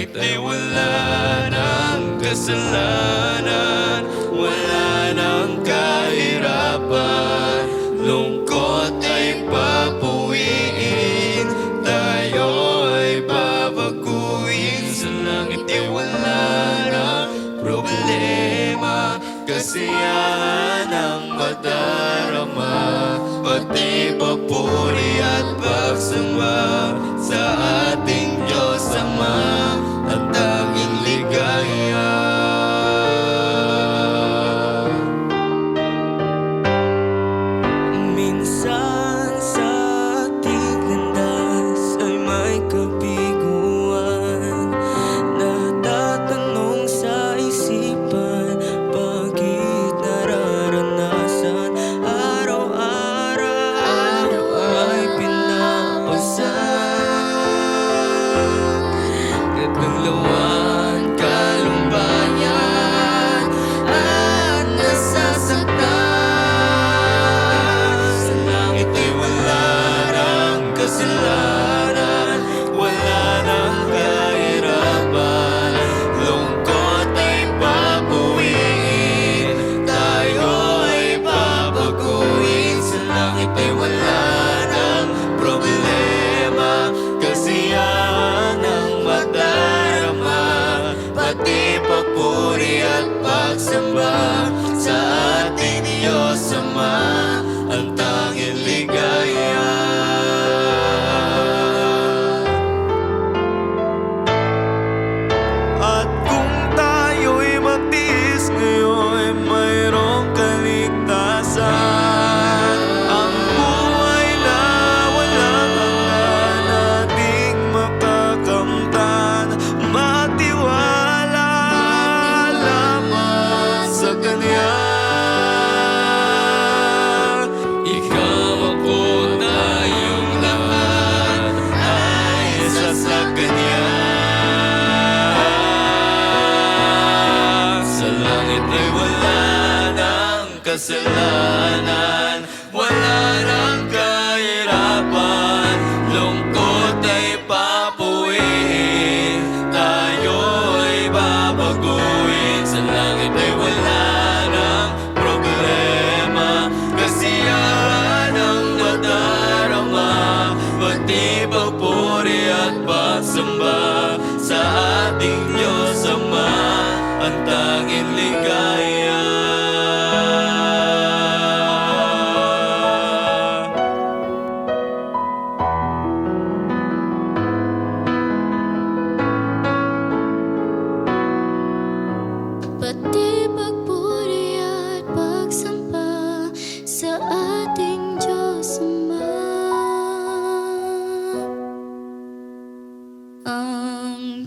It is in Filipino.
langit ay wala ng kasalanan, wala ng kahirapan, lungkot ay papawiin, tayo ay babaguhin. Sa langit ay wala ng problema, kasiyahan ang madarama, pati papuri at pagsamba sa ating Diyos Ama, ang tanging ligaya. Minsan sa ating landas ay may kabiguan, natatanong sa isipan, bakit nararanasan araw-araw ay pinapasan. Katanglawan, kalumpayan at nasasaktan. Sa langit ay wala ng kasalanan, wala ng kahirapan, lungkot ay papawiin, tayo ay babaguhin. Sa langit ay wala ng problema, kasiyahan ang madarama, pati papuri at pagsamba sa ating Diyos Ama, ang tanging ligaya. At kung tayo'y magtiis ngayon, mayroong kaligtasan. Ang buhay na walang hanggan nating makakamtan, matiwala lamang sa Kanya. Ikaw, ako, tayong lahat ay isa sa Kanya. Sa langit ay wala ng kasalanan, wala ng kahirapan, lungkot ay papawiin, tayo ay babaguhin. Sa langit ay wala ng problema, kasiyahan ang madarama, pati papuri at pagsamba sa ating Diyos Ama, ang tanging ligaya. Pati pagpuri at pagsamba sa ating Diyos Ama, ang